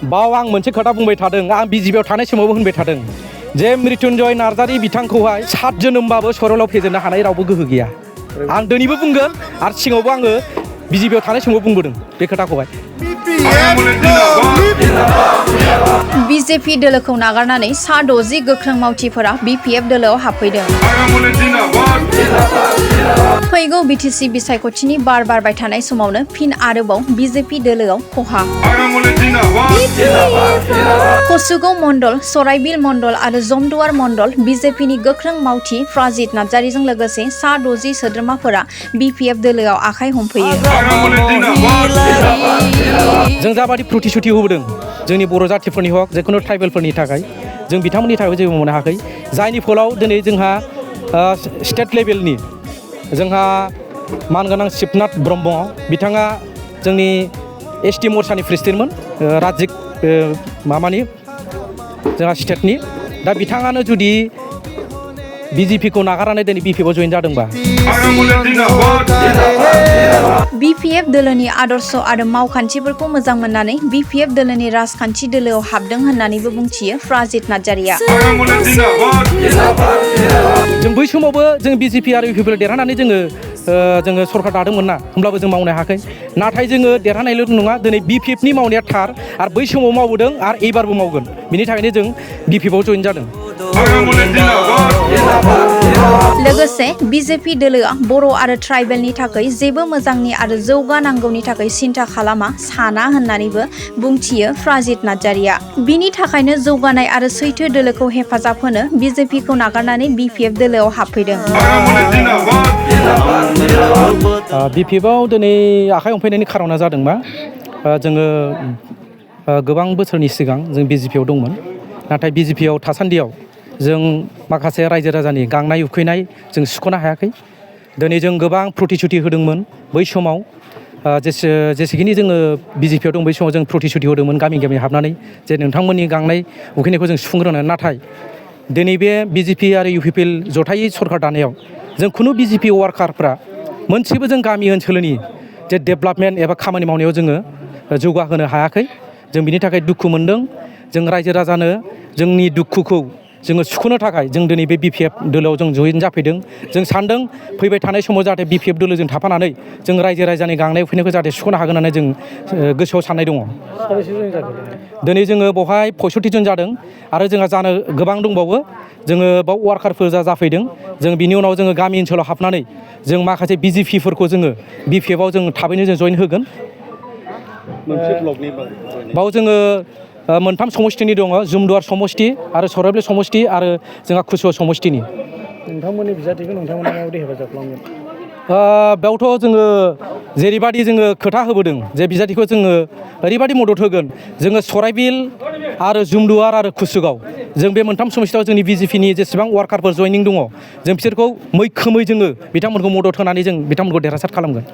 बाव आं मोनसे खोथा बुंबाय थादों आं बिजेपियाव थानाय समावबो होनबाय थादों जे मृत्युन्जय नार्जारि बिथांखौहाय 7 जोनोमबाबो सरलाव फेजेननो हानाय रावबो गोहो गैया आं दिनैबो बुंगोन आरो सिगाङावबो आङो बिजेपियाव थानाय समाव बुंबोदों बे खोथाखौहाय बिजेपि दोलोखौ नागारनानै सा 60 गोख्रों मावथिफोरा बिपिएफ दोलोआव हाबफैदों। फैगौ बिटिसि बिसायख'थिनि बार बारबाय थानाय समावनो फिन आरोबाव बिजेपि दोलोआव खहा। कसुगाव मण्डल, सराइबिल मण्डल आरो जमदुवार मण्डल बिजेपिनि गोख्रों मावथि फ्राजित नार्जारिजों लोगोसे सा 60 सोद्रोमाफोरा बिपिएफ दोलोआव आखाइ हमफैयो। जों जाबादि प्रतिश्रुति होबोदों जोंनि बर' जातिफोरनि हक जिखुनु ट्राइबेलफोरनि थाखाय जों बिथांमोननि थाखाय जेबो मोननो हायाखै जायनि फलाव दिनै जोंहा स्टेट लेभेलनि जोंहा मानगोनां शिबनाथ ब्रह्म बिथाङा जोंनि एसटि मोर्चानि प्रेसिडेन्टमोन राजिक माबानि जोंहा स्टेटनि दा बिथाङानो जुदि बिजेपिखौ नागारनानै दिनै बिपिएफआव जइन जादोंबा बिपिएफ दोलोनि आदर्श आरो मावखान्थिफोरखौ मोजां मोननानै बिपिएफ दोलोनि राजखान्थि दोलोआव हाबदों होननानैबो बुंथियो फ्राजित नार्जारिया। जों बै समावबो जों बिजेपि आरो इउपिपिएल देरहानानै जोङो सरकार दादोंमोन ना होमब्लाबो जों मावनो हायाखै नाथाय जोङो देरहानायल' नङा दिनै बिपिएफनि मावनाया थार आरो बै समाव मावबोदों आरो एबारबो मावगोन बिनि थाखायनो जों बिपिएफआव जइन जादों। लोगोसे बिजेपि दोलोआ बर' आरो ट्राइबेलनि थाखाय जेबो मोजांनि आरो जौगानांगौनि थाखाय सिन्था खालामा साना होननानैबो बुंथियो फ्राजित नार्जारिया। बिनि थाखायनो जौगानाय आरो सैथो दोलोखौ हेफाजाब होनो बिजेपिखौ नागारनानै बिपिएफ दोलोआव हाबफैदों। बिपिएफआव दिनै आखाइ हमफैनायनि खारना जादों मा जोङो गोबां बोसोरनि सिगां जों बिजेपिआव दंमोन नाथाय बिजेपिआव थासान्दियाव जों माखासे रायजो राजानि गांनाय उखैनाय जों सुख'नो हायाखै दिनै जों गोबां प्रतिश्रुति होदोंमोन बै समाव जेसेखिनि जोङो बिजेपिआव दं बै समाव जों प्रतिश्रुति होदोंमोन गामि गामि हाबनानै जे नोंथांमोननि गांनाय उखैनायखौ जों सुफुंग्रोनो नाथाय दिनै बे बिजेपि आरो इउपिपिएल जथायै सरकार दानायाव जों खुनु बिजेपि वार्कारफ्रा मोनसेबो जों गामि ओनसोलनि जे डेभेलपमेन्ट एबा खामानि मावनायाव जोङो जौगाहोनो हायाखै जों बिनि थाखाय दुखु मोनदों जों रायजो राजानो जोंनि दुखुखौ जोङो सुख'नो थाखाय जों दिनै बे बिपिएफ दोलोआव जों जइन जाफैदों जों सानदों फैबाय थानाय समाव जाहाथे बिपिएफ दोलोजों थाफानानै जों रायजो राजानि गांनाय उखैनायखौ जाहाथे सुख'नो हागोन होननानै जों गोसोआव साननाय दङ। दिनै जोङो बेवहाय 65 जन जादों आरो जोंहा जानो गोबां दंबावो जोङो बाव वार्कारफोर जाफैदों जों बिनि उनाव जोङो गामि ओनसोलाव हाबनानै जों माखासे बिजेपिफोरखौ जोङो बिपिएफआव जों थाबैनो जों जइन होगोन। बाव जोङो मोनथाम समष्टिनि दङ जमदुवार समष्टि आरो सराइबिल समष्टि आरो जोंहा कुसुगाव समष्टिनि नोंथांमोननि बिजाथिखौ नोंथांमोना माबायदि हेफाजाब खालामगोन? बेयावथ' जोङो जेरैबायदि जोङो खोथा होबोदों जे बिजाथिखौ जोङो ओरैबायदि मदद होगोन जोङो सराइबिल आरो जमदुवार आरो कुसुगाव जों बे मोनथाम समष्टियाव जोंनि बिजेपिनि जेसेबां वार्कारफोर जयनिं दङ जों बिसोरखौ मैखोमै जोङो बिथांमोनखौ मदद होनानै जों बिथांमोनखौ देरहासार खालामगोन।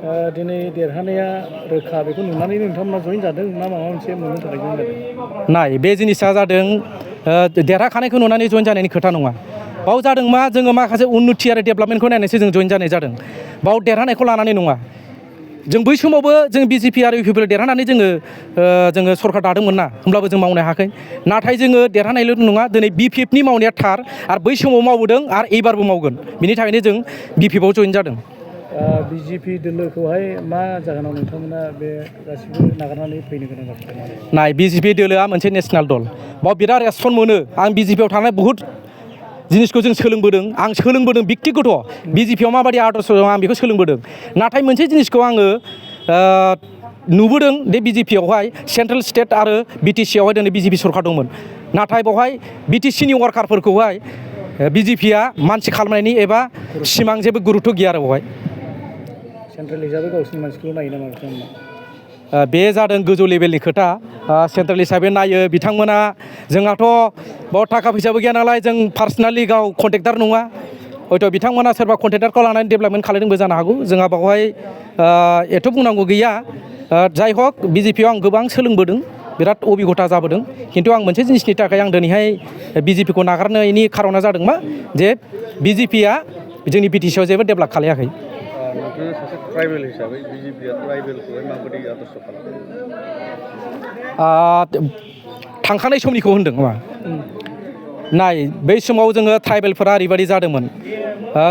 दिनै देरहानाया रोखा बेखौ नुनानै नोंथांमोना जइन जादों ना माबा मोनसे मोननो थाखाय जइन जादों? नाय बे जिनिसा जादों देरहाखानायखौ नुनानै जइन जानायनि खोथा नङा बाव जादों मा जोङो माखासे उन्नति आरो डेभेलपमेन्टखौ नायनानैसो जों जइन जानाय जादों बाव देरहानायखौ लानानै नङा जों बै समावबो जों बिजेपि आरो इउपिपिएल देरहानानै जोङो सरकार दादोंमोन ना होमब्लाबो जों मावनो हायाखै नाथाय जोङो देरहानायल' नङा दिनै बिपिएफनि मावनाया थार आरो बै समाव मावबोदों आरो एबारबो मावगोन बिनि थाखायनो जों बिपिएफआव जइन जादों। बिजेपि दोलोखौहाय मा जाहोनाव नोंथांमोना बे गासिबो नागारनानै फैनो गोनां जाखो? नाय बिजेपि दोलोआ मोनसे नेसनेल दल बाव बिराद रेसपन्स मोनो आं बिजेपिआव थानाय बहुद जिनिसखौ जों सोलोंबोदों आं सोलोंबोदों बिक्तिगत बिजेपिआव माबायदि आदर्श दं आं बेखौ सोलोंबोदों नाथाय मोनसे जिनिसखौ आङो नुबोदों बे बिजेपिआवहाय सेन्ट्रेल स्टेट आरो बिटिसिआवहाय दिनै बिजेपि सरकार दंमोन नाथाय बेवहाय बिटिसिनि वार्कारफोरखौहाय बिजेपिआ मानसि खालामनायनि एबा सिमां जेबो गुरुत्व गैया आरो बेवहाय सेन्ट्रेल हिसाबै गावसिनि मानसिखौ नायो नामा बिथांमोना? बे जादों गोजौ लेभेलनि खोथा सेन्ट्रेल हिसाबै नायो बिथांमोना जोंहाथ' बाव थाखा फैसाबो गैया नालाय जों पार्सनेलि गाव कन्ट्रेक्टार नङा हयथ' बिथांमोना सोरबा कन्ट्रेक्टारखौ लानानै डेभेलपमेन्ट खालामदोंबो जानो हागौ जोंहा बावहाय एथ' बुंनांगौ गैया जाय हक बिजेपिआव आं गोबां सोलोंबोदों बिराद अबिगथा जाबोदों खिन्थु आं मोनसे जिनिसनि थाखाय आं दिनैहाय बिजेपिखौ नागारनायनि खारना जादों मा जे बिजेपिआ जोंनि बिटिसिआव जेबो डेभेलप खालायाखै। नोंथाङा सासे ट्राइबेल हिसाबै बिजेपिआ ट्राइबेलखौहाय माबायदि आदर्श खालामो? थांखानाय समनिखौ होनदों नामा? नाय बै समाव जोङो ट्राइबेलफोरा ओरैबायदि जादोंमोन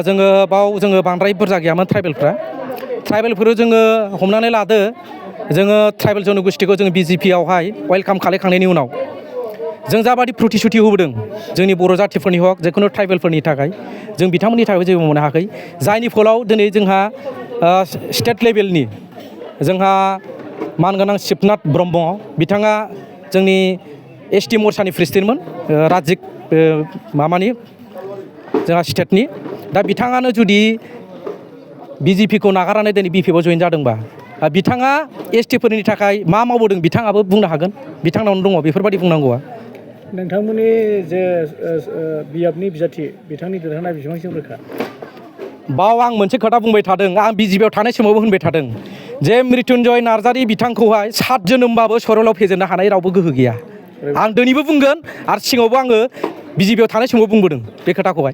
जोङो बांद्राय बुरजा गैयामोन ट्राइबेलफोर जोङो हमनानै लादो जोङो ट्राइबेल जनगोष्ठिखौ जोङो BJPआवहाय वेलकाम खालामखांनायनि उनाव जों जाबादि प्रतिश्रुति होबोदों जोंनि बर' जाथिफोरनि हक जिखुनु ट्राइबेलफोरनि थाखाय जों बिथांमोननि थाखाय जेबो मोननो हायाखै जायनि फलाव दिनै जोंहा स्टेट लेभेलनि जोंहा मानगोनां शिबनाथ ब्रह्म बिथाङा जोंनि ST मर्चानि प्रेसिडेन्टमोन राजिक माबानि जोंहा स्टेटनि दा बिथाङानो जुदि BJPखौ नागारनानै दिनै BPआव जइन जादोंबा बिथाङा STफोरनि थाखाय मा मावबोदों बिथाङाबो बुंनो हागोन बिथांनावनो दङ बेफोरबायदि बुंनांगौआ। नोंथांमोननि जे बियाबनि बिजाथि बिथांनि देरहानाय बेसेबांसिम रोखा? बाव आं मोनसे खोथा बुंबाय थादों आं BJPआव थानाय समावबो होनबाय थादों जे मृत्युन्जय नार्जारि बिथांखौहाय 7 जोनोमबाबो सरलाव फेजेननो हानाय रावबो गोहो गैया। आं दिनैबो बुंगोन आरो सिगाङावबो आङो BJPआव थानाय समाव बुंबोदों बे खोथाखौहाय।